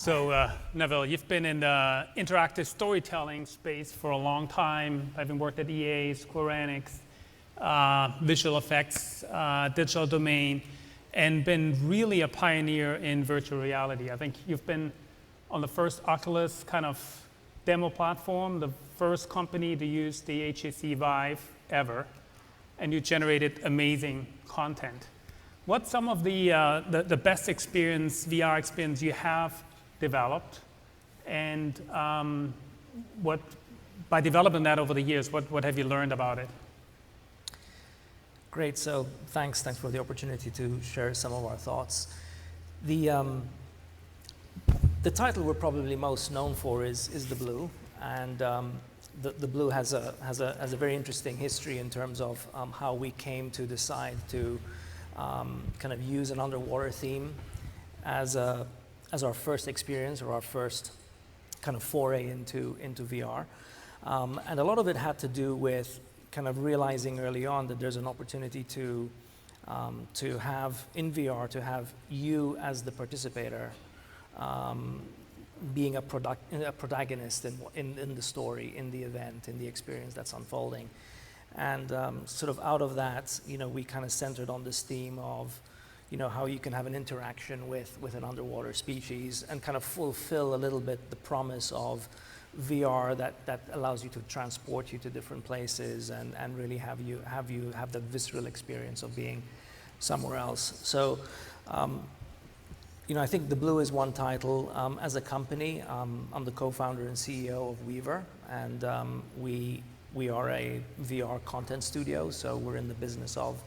So, Neville, you've been in the interactive storytelling space for a long time, having worked at EA, Square Enix, visual effects, digital domain, and been really a pioneer in virtual reality. I think you've been on the first Oculus kind of demo platform, the first company to use the HTC Vive ever, and you generated amazing content. What's some of the best experience, VR experience you have developed, and by developing that over the years, what have you learned about it? Great, so thanks for the opportunity to share some of our thoughts. The title we're probably most known for is the Blue, and the Blue has a very interesting history in terms of how we came to decide to kind of use an underwater theme as our first experience, or our first kind of foray into VR. And a lot of it had to do with kind of realizing early on that there's an opportunity to have in VR, to have you as the participator being a protagonist in the story, in the event, in the experience that's unfolding. And sort of out of that, we kind of centered on this theme of how you can have an interaction with an underwater species and kind of fulfill a little bit the promise of VR that allows you to transport you to different places and really have the visceral experience of being somewhere else. So, I think the Blue is one title. As a company, I'm the co-founder and CEO of Wevr, and we are a VR content studio, so we're in the business of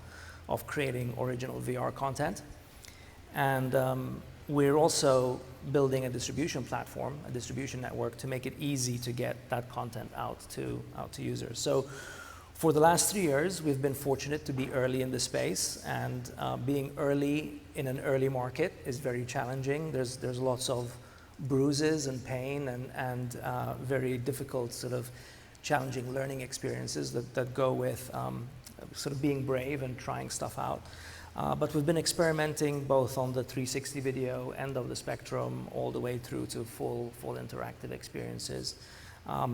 creating original VR content. And we're also building a distribution platform, a distribution network, to make it easy to get that content out to users. So for the last 3 years, we've been fortunate to be early in the space, and being early in an early market is very challenging. There's lots of bruises and pain and very difficult sort of challenging learning experiences that go with sort of being brave and trying stuff out. But we've been experimenting both on the 360 video end of the spectrum all the way through to full interactive experiences.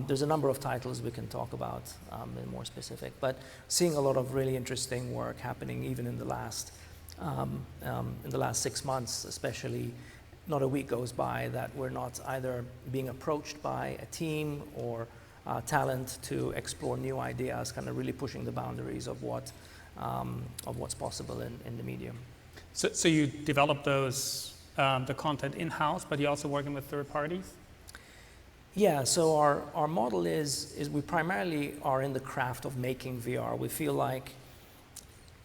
There's a number of titles we can talk about in more specific, but seeing a lot of really interesting work happening even in the last 6 months, especially. Not a week goes by that we're not either being approached by a team or talent to explore new ideas, kind of really pushing the boundaries of what's possible in the medium. So you develop the content in-house, but you're also working with third parties? Yeah, so our model is we primarily are in the craft of making VR. We feel like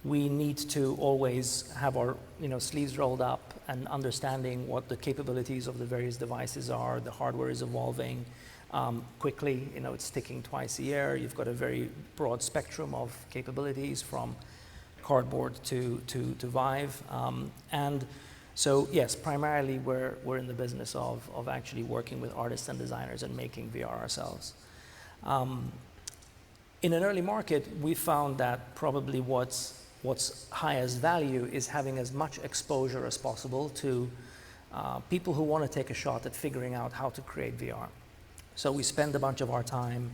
we need to always have our sleeves rolled up and understanding what the capabilities of the various devices are. The hardware is evolving quickly. It's ticking twice a year. You've got a very broad spectrum of capabilities from cardboard to Vive. And so yes, primarily we're in the business of actually working with artists and designers and making VR ourselves. In an early market, we found that probably what's highest value is having as much exposure as possible to people who want to take a shot at figuring out how to create VR. So we spend a bunch of our time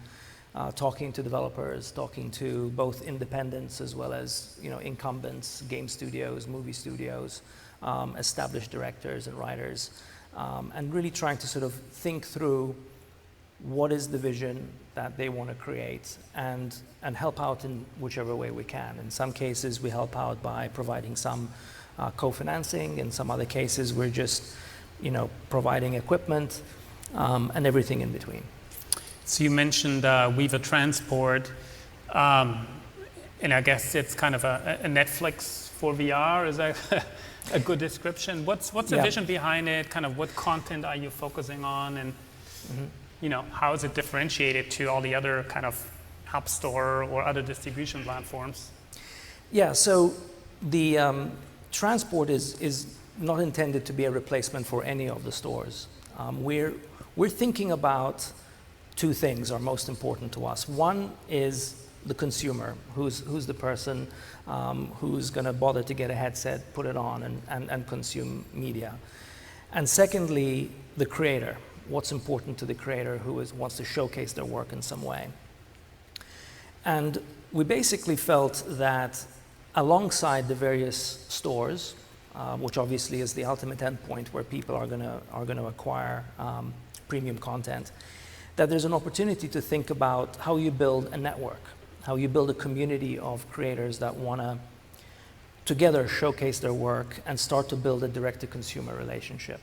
talking to developers, talking to both independents as well as incumbents, game studios, movie studios, established directors and writers, and really trying to sort of think through what is the vision that they want to create and help out in whichever way we can. In some cases, we help out by providing some co-financing. In some other cases, we're just providing equipment, and everything in between. So you mentioned Wevr Transport, and I guess it's kind of a Netflix for VR. Is that a good description? What's the vision behind it? Kind of what content are you focusing on, and how is it differentiated to all the other kind of App Store or other distribution platforms? Yeah, so the Transport is not intended to be a replacement for any of the stores. We're thinking about two things are most important to us. One is the consumer, who's the person who's going to bother to get a headset, put it on, and consume media. And secondly, the creator. What's important to the creator who wants to showcase their work in some way. And we basically felt that alongside the various stores, which obviously is the ultimate endpoint where people are going to acquire premium content, that there's an opportunity to think about how you build a network, how you build a community of creators that want to together showcase their work and start to build a direct-to-consumer relationship.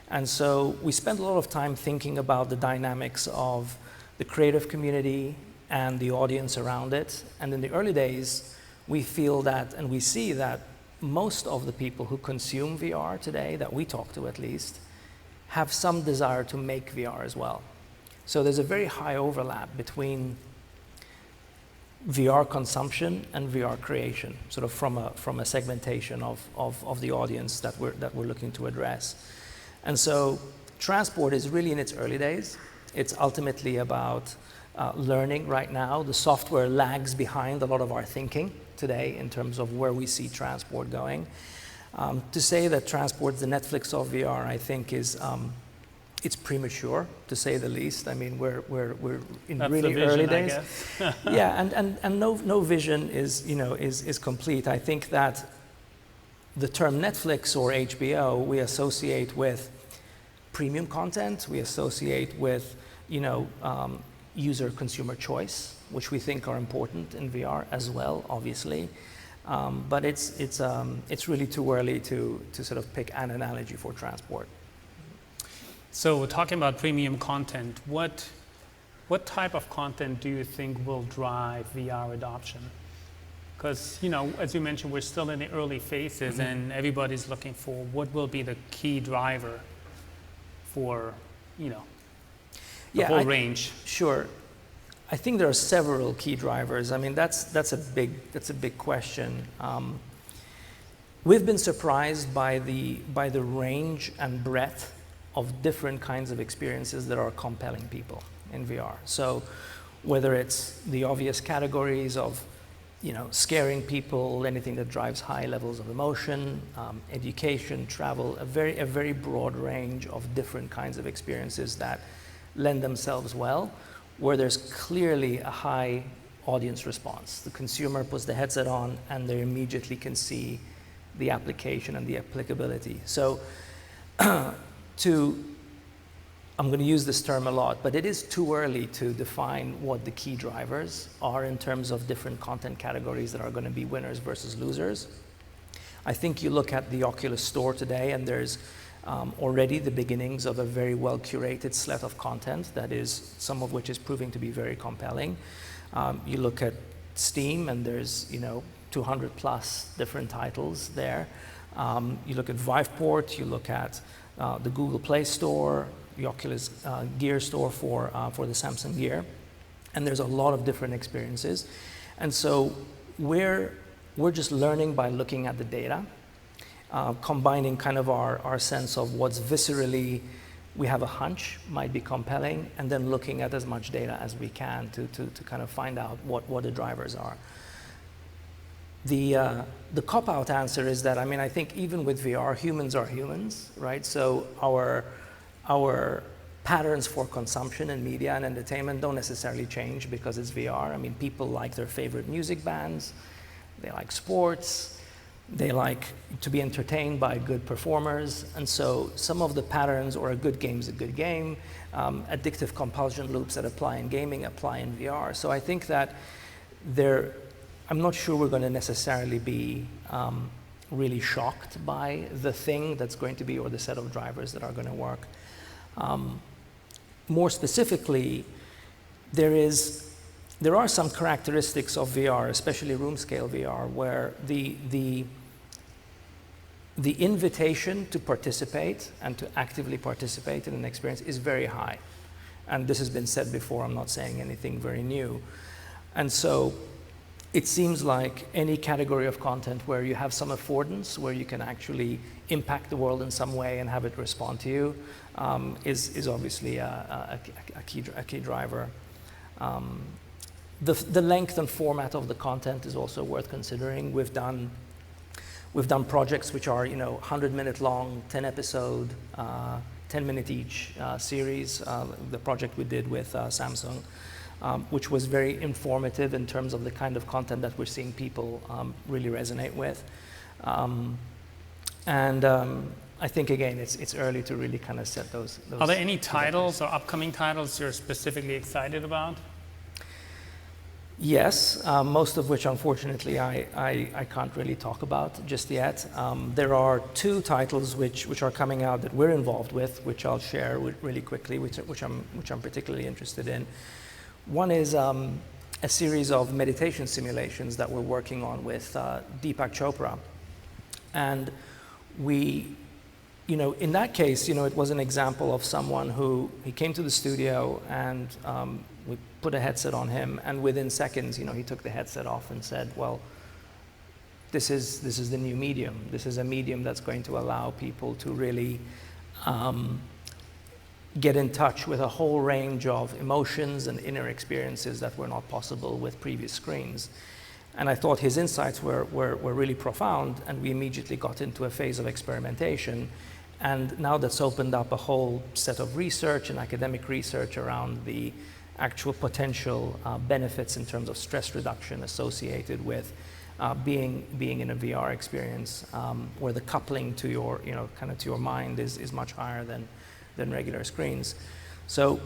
And so we spent a lot of time thinking about the dynamics of the creative community and the audience around it. And in the early days, we feel that, and we see that most of the people who consume VR today, that we talk to at least, have some desire to make VR as well. So there's a very high overlap between VR consumption and VR creation, sort of from a segmentation of the audience that we're looking to address. And so transport is really in its early days. It's ultimately about learning right now. The software lags behind a lot of our thinking today in terms of where we see transport going. To say that transport's the Netflix of VR, I think is it's premature, to say the least. I mean, we're in That's really the vision, early days. I guess. Yeah, and no vision is complete. I think that the term Netflix or HBO we associate with premium content. We associate with user consumer choice, which we think are important in VR as well, obviously. But it's really too early to sort of pick an analogy for transport. So talking about premium content, what type of content do you think will drive VR adoption? Because, as you mentioned, we're still in the early phases, and everybody's looking for what will be the key driver for, the whole range. Sure. I think there are several key drivers. I mean, that's a big question. We've been surprised by the range and breadth of different kinds of experiences that are compelling people in VR. So whether it's the obvious categories of scaring people, anything that drives high levels of emotion, education, travel, a very broad range of different kinds of experiences that lend themselves well, where there's clearly a high audience response. The consumer puts the headset on and they immediately can see the application and the applicability. So I'm going to use this term a lot, but it is too early to define what the key drivers are in terms of different content categories that are going to be winners versus losers. I think you look at the Oculus Store today, and there's already the beginnings of a very well curated set of content that is, some of which is proving to be very compelling. You look at Steam, and there's 200 plus different titles there. You look at Viveport, you look at the Google Play Store, the Oculus Gear Store for the Samsung Gear, and there's a lot of different experiences. And so we're just learning by looking at the data, combining kind of our sense of what's viscerally we have a hunch might be compelling, and then looking at as much data as we can to kind of find out what the drivers are. The cop-out answer is that, I think even with VR, humans are humans, right? So our patterns for consumption in media and entertainment don't necessarily change because it's VR. People like their favorite music bands, they like sports, they like to be entertained by good performers, and so some of the patterns, or a good game's a good game, addictive compulsion loops that apply in gaming apply in VR. So I think that I'm not sure we're going to necessarily be really shocked by the thing that's going to be, or the set of drivers that are going to work. More specifically, there are some characteristics of VR, especially room scale VR, where the invitation to participate and to actively participate in an experience is very high. And this has been said before, I'm not saying anything very new. And so it seems like any category of content where you have some affordance, where you can actually impact the world in some way and have it respond to you, is obviously a key driver. The length and format of the content is also worth considering. We've done projects which are 100-minute long, 10-episode, 10-minute each series. The project we did with Samsung, which was very informative in terms of the kind of content that we're seeing people really resonate with. I think, again, it's early to really kind of set those. Are there any titles or upcoming titles you're specifically excited about? Yes, most of which, unfortunately, I can't really talk about just yet. There are 2 titles which are coming out that we're involved with, which I'll share really quickly, which I'm particularly interested in. One is a series of meditation simulations that we're working on with Deepak Chopra. And we, in that case, it was an example of someone who, he came to the studio and we put a headset on him, and within seconds, he took the headset off and said, well, this is the new medium. This is a medium that's going to allow people to really get in touch with a whole range of emotions and inner experiences that were not possible with previous screens. And I thought his insights were really profound, and we immediately got into a phase of experimentation. And now that's opened up a whole set of research and academic research around the actual potential benefits in terms of stress reduction associated with being in a VR experience, where the coupling to your, kind of to your mind is much higher than regular screens. So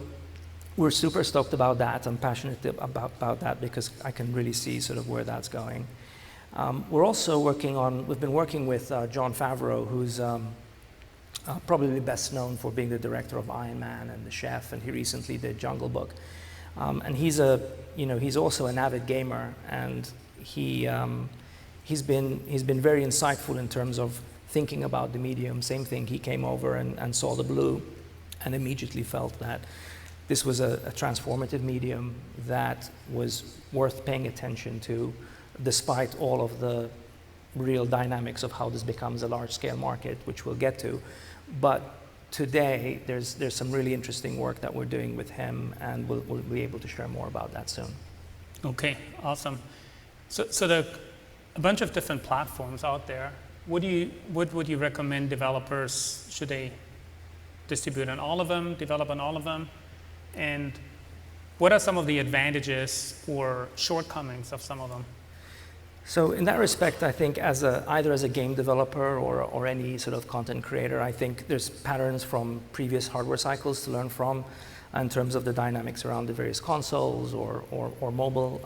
we're super stoked about that. I'm passionate about that because I can really see sort of where that's going. We're also we've been working with Jon Favreau, who's probably best known for being the director of Iron Man and The Chef, and he recently did Jungle Book. And he's also an avid gamer, and he's been very insightful in terms of thinking about the medium. Same thing, he came over and saw the blue and immediately felt that this was a transformative medium that was worth paying attention to, despite all of the real dynamics of how this becomes a large-scale market, which we'll get to. But today, there's some really interesting work that we're doing with him, and we'll be able to share more about that soon. Okay, awesome. So there are a bunch of different platforms out there. What would you recommend developers, should they distribute on all of them, develop on all of them? And what are some of the advantages or shortcomings of some of them? So in that respect, I think either as a game developer or any sort of content creator, I think there's patterns from previous hardware cycles to learn from in terms of the dynamics around the various consoles or mobile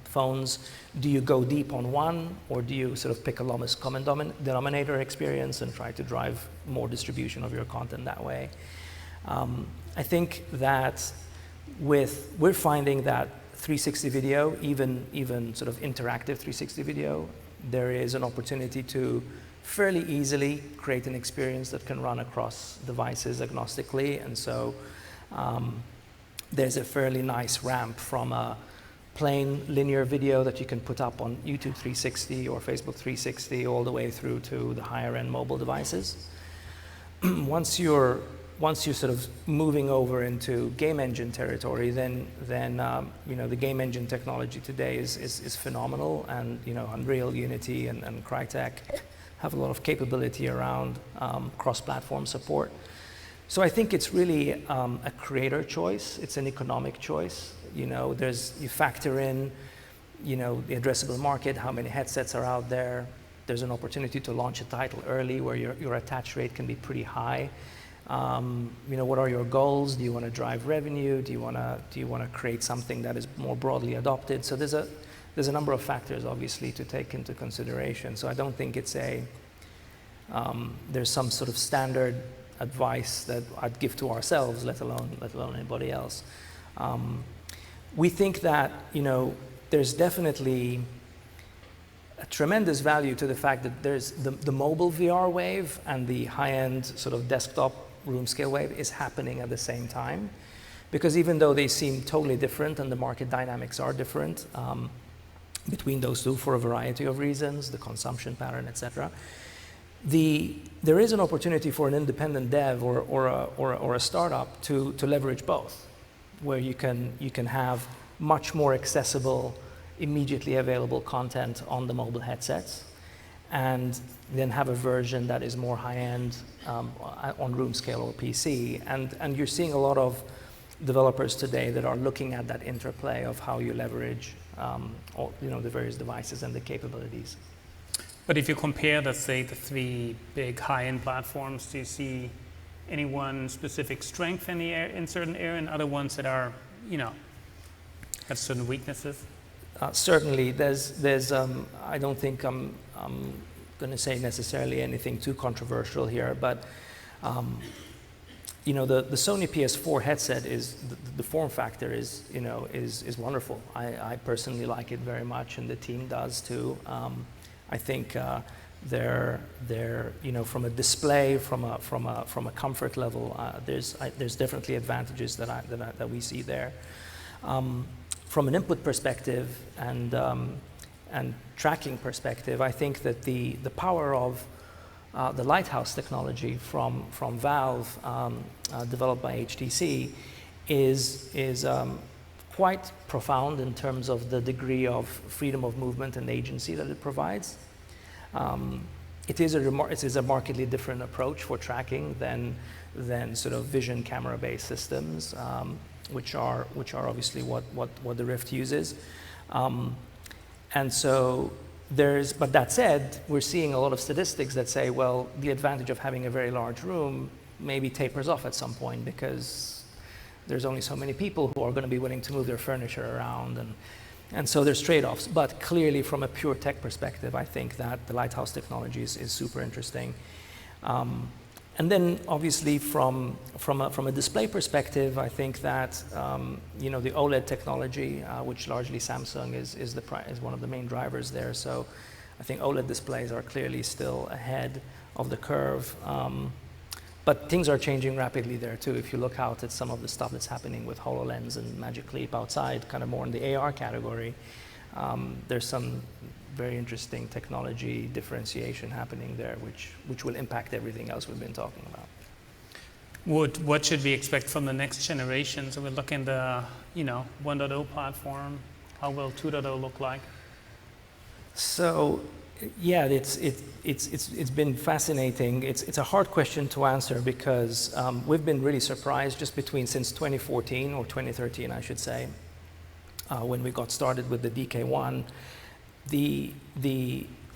phones. Do you go deep on one, or do you sort of pick a lowest common denominator experience and try to drive more distribution of your content that way? I think that we're finding that 360 video, even sort of interactive 360 video, there is an opportunity to fairly easily create an experience that can run across devices agnostically. And so there's a fairly nice ramp from a plain linear video that you can put up on YouTube 360 or Facebook 360 all the way through to the higher end mobile devices. Once you're sort of moving over into game engine territory, then the game engine technology today is phenomenal, and Unreal, Unity, and Crytek have a lot of capability around cross-platform support. So I think it's really a creator choice. It's an economic choice. You factor in the addressable market, how many headsets are out there. There's an opportunity to launch a title early where your attach rate can be pretty high. What are your goals? Do you want to drive revenue? Do you want to create something that is more broadly adopted? So there's a number of factors, obviously, to take into consideration. So I don't think it's there's some sort of standard advice that I'd give to ourselves, let alone anybody else. We think that there's definitely a tremendous value to the fact that there's the mobile VR wave and the high-end sort of desktop room scale wave is happening at the same time, because even though they seem totally different and the market dynamics are different between those two for a variety of reasons, the consumption pattern, etc., there is an opportunity for an independent dev or a startup to leverage both, where you can have much more accessible, immediately available content on the mobile headsets, and then have a version that is more high-end on room scale or PC. And you're seeing a lot of developers today that are looking at that interplay of how you leverage the various devices and the capabilities. But if you compare, let's say, the three big high-end platforms, do you see any one specific strength in certain area and other ones that are, have certain weaknesses? Certainly, there's I don't think I'm going to say necessarily anything too controversial here, but the Sony PS4 headset is the form factor is wonderful. I personally like it very much, and the team does too. I think they're from a display, from a comfort level, there's definitely advantages that we see there. From an input perspective and tracking perspective, I think that the power of the Lighthouse technology from Valve, developed by HTC, is quite profound in terms of the degree of freedom of movement and agency that it provides. It is a markedly different approach for tracking than sort of vision camera-based systems, which are obviously what the Rift uses. And so but that said, we're seeing a lot of statistics that say, well, the advantage of having a very large room maybe tapers off at some point because there's only so many people who are going to be willing to move their furniture around, and so there's trade-offs. But clearly, from a pure tech perspective, I think that the Lighthouse technology is super interesting. And then, obviously, from a display perspective, I think that the OLED technology, which largely Samsung is one of the main drivers there. So, I think OLED displays are clearly still ahead of the curve. But things are changing rapidly there too. If you look out at some of the stuff that's happening with HoloLens and Magic Leap outside, kind of more in the AR category, there's some very interesting technology differentiation happening there, which will impact everything else we've been talking about. What should we expect from the next generation? So we're looking at the 1.0 platform. How will 2.0 look like? So, yeah, it's been fascinating. It's a hard question to answer because we've been really surprised just since 2014 or 2013, I should say, when we got started with the DK1.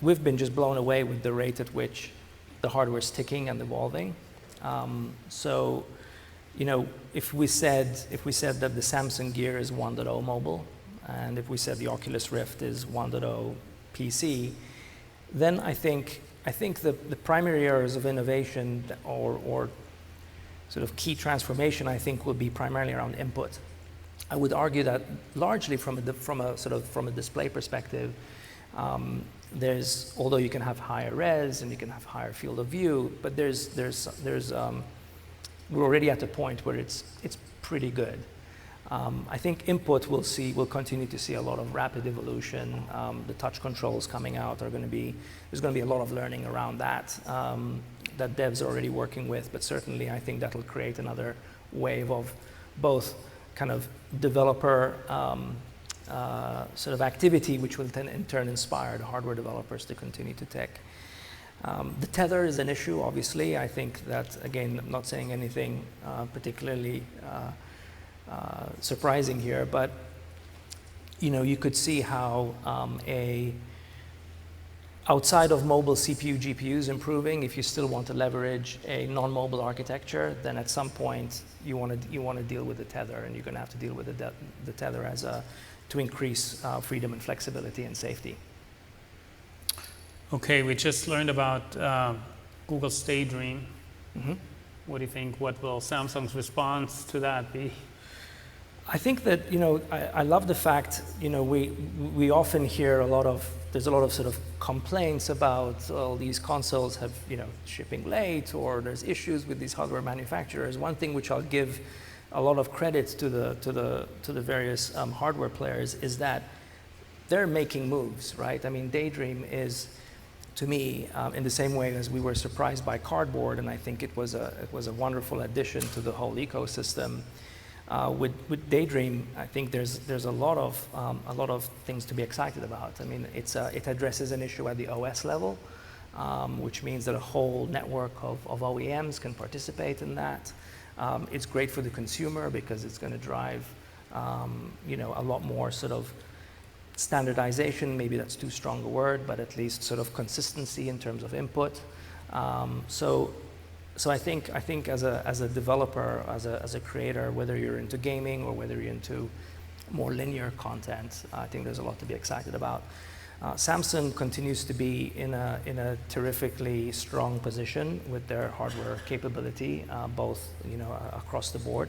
We've been just blown away with the rate at which the hardware is ticking and evolving. So, if we said that the Samsung Gear is 1.0 mobile, and if we said the Oculus Rift is 1.0 PC, then I think the primary areas of innovation or sort of key transformation, I think, will be primarily around input. I would argue that largely from a display perspective, although you can have higher res and you can have higher field of view, but we're already at a point where it's pretty good. I think input we'll continue to see a lot of rapid evolution. The touch controls coming out there's going to be a lot of learning around that devs are already working with, but certainly I think that'll create another wave of both kind of developer sort of activity, which will then in turn inspire the hardware developers to continue to tech. The tether is an issue, obviously. I think that, again, I'm not saying anything particularly surprising here, but you could see how outside of mobile CPU, GPUs improving, if you still want to leverage a non-mobile architecture, then at some point you want to deal with the tether, and you're going to have to deal with the tether to increase freedom and flexibility and safety. Okay, we just learned about Google's Daydream. Mm-hmm. What do you think? What will Samsung's response to that be? I think that, I love the fact, we often hear there's a lot of sort of complaints about, these consoles have, shipping late, or there's issues with these hardware manufacturers. One thing which I'll give a lot of credit to the various hardware players is that they're making moves, right? I mean, Daydream is, to me, in the same way as we were surprised by Cardboard, and I think it was a wonderful addition to the whole ecosystem. With Daydream, I think there's a lot of things to be excited about. I mean, it addresses an issue at the OS level, which means that a whole network of OEMs can participate in that. It's great for the consumer because it's going to drive a lot more sort of standardization. Maybe that's too strong a word, but at least sort of consistency in terms of input. So I think as a developer, as a creator, whether you're into gaming or whether you're into more linear content, I think there's a lot to be excited about. Samsung continues to be in a terrifically strong position with their hardware capability, both across the board.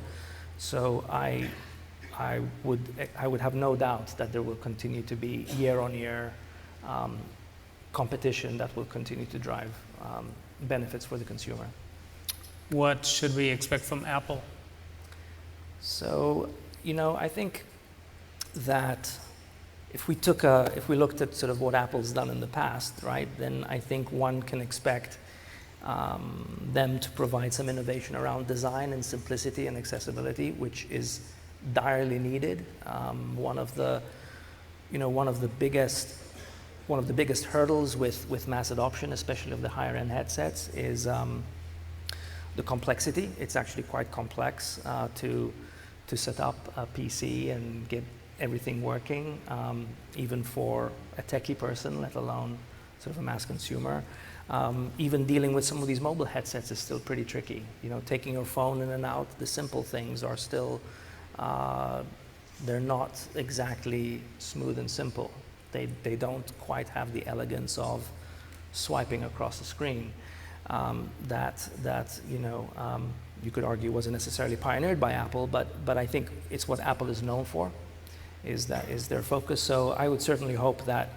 So I would have no doubt that there will continue to be year-on-year competition that will continue to drive benefits for the consumer. What should we expect from Apple? So, I think that if we looked at sort of what Apple's done in the past, right, then I think one can expect them to provide some innovation around design and simplicity and accessibility, which is direly needed. One of the biggest hurdles with mass adoption, especially of the higher end headsets, is the complexity. It's actually quite complex to set up a PC and get everything working, even for a techie person, let alone sort of a mass consumer. Even dealing with some of these mobile headsets is still pretty tricky. Taking your phone in and out, the simple things are still, they're not exactly smooth and simple. They don't quite have the elegance of swiping across the screen that you could argue wasn't necessarily pioneered by Apple, but I think it's what Apple is known for, is their focus. So I would certainly hope that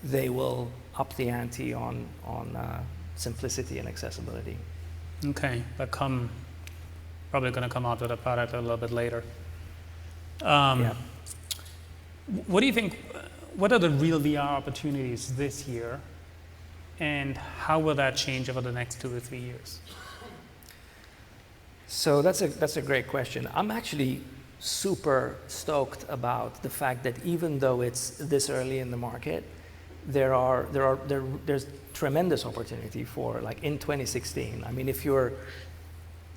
they will up the ante on simplicity and accessibility. Okay, but probably going to come out with a product a little bit later. Yeah. What do you think? What are the real VR opportunities this year, and how will that change over the next 2 or 3 years? So that's a great question. I'm actually super stoked about the fact that even though it's this early in the market, there's tremendous opportunity for, like, in 2016. I mean, if you're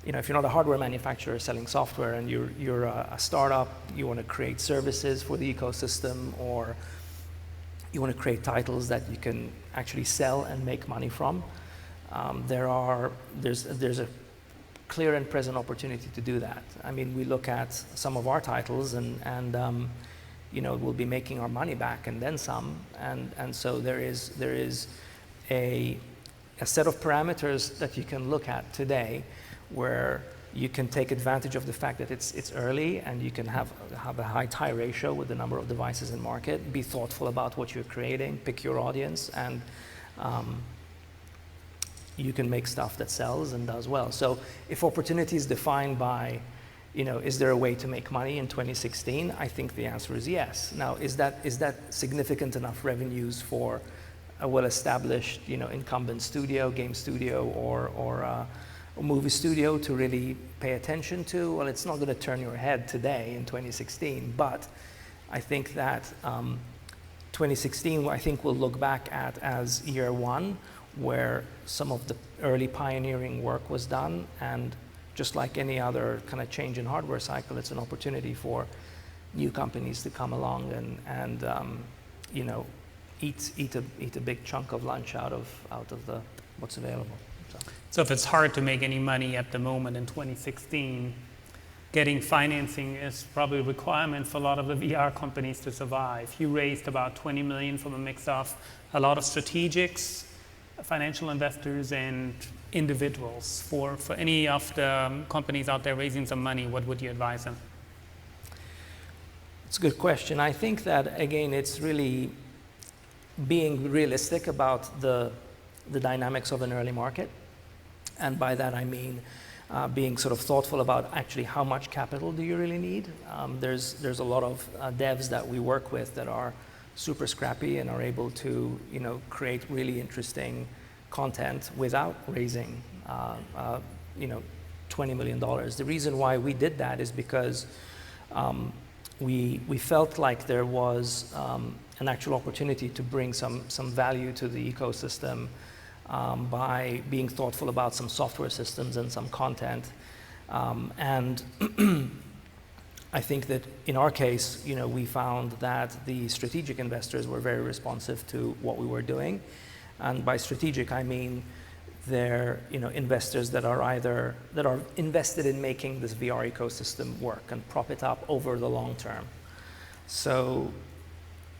not a hardware manufacturer selling software and you're a startup, you want to create services for the ecosystem, or you want to create titles that you can actually sell and make money from, there's a clear and present opportunity to do that. I mean, we look at some of our titles and we'll be making our money back and then some, and so there is a set of parameters that you can look at today where you can take advantage of the fact that it's early, and you can have a high tie ratio with the number of devices in market, be thoughtful about what you're creating, pick your audience, and you can make stuff that sells and does well. So if opportunity is defined by, is there a way to make money in 2016? I think the answer is yes. Now, is that significant enough revenues for a well-established, incumbent studio, game studio, or a movie studio to really pay attention to? Well, it's not going to turn your head today in 2016, but I think that 2016, I think we'll look back at as year one, where some of the early pioneering work was done, and just like any other kind of change in hardware cycle, it's an opportunity for new companies to come along and eat a big chunk of lunch out of what's available. So if it's hard to make any money at the moment in 2016, getting financing is probably a requirement for a lot of the VR companies to survive. You raised about 20 million from a mix of a lot of strategics, financial investors, and individuals. For any of the companies out there raising some money, what would you advise them? It's a good question. I think that, again, it's really being realistic about the dynamics of an early market. And by that I mean being sort of thoughtful about actually how much capital do you really need. There's a lot of devs that we work with that are super scrappy and are able to create really interesting content without raising $20 million. The reason why we did that is because we felt like there was an actual opportunity to bring some value to the ecosystem by being thoughtful about some software systems and some content. And I think that in our case, we found that the strategic investors were very responsive to what we were doing. And by strategic, I mean they're investors that are invested in making this VR ecosystem work and prop it up over the long term. So,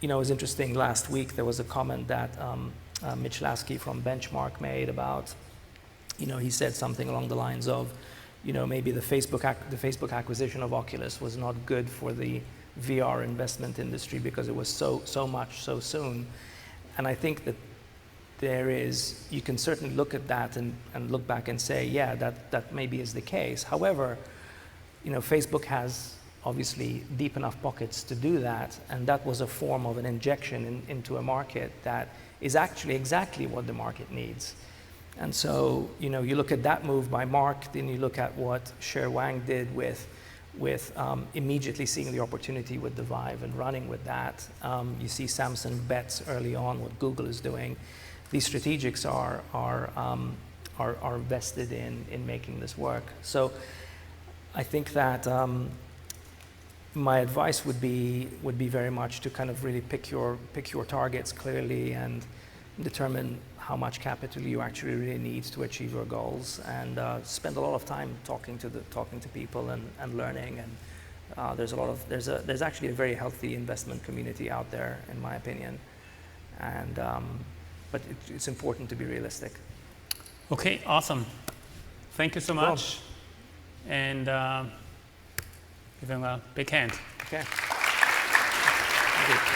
it was interesting. Last week there was a comment that Mitch Lasky from Benchmark made about, he said something along the lines of, maybe the Facebook acquisition of Oculus was not good for the VR investment industry because it was so much so soon. And I think that you can certainly look at that and look back and say, yeah, that maybe is the case. However, Facebook has obviously deep enough pockets to do that, and that was a form of an injection into a market that is actually exactly what the market needs. And so, you look at that move by Mark, then you look at what Sher Wang did with immediately seeing the opportunity with the Vive and running with that. You see Samson bets early on what Google is doing. These strategics are vested in making this work. So I think that my advice would be very much to kind of really pick your targets clearly and determine how much capital you actually really need to achieve your goals, and spend a lot of time talking to people and learning. And there's actually a very healthy investment community out there, in my opinion. And but it's important to be realistic. Okay, awesome. Thank you so much. And give him a big hand. Okay. Thank you.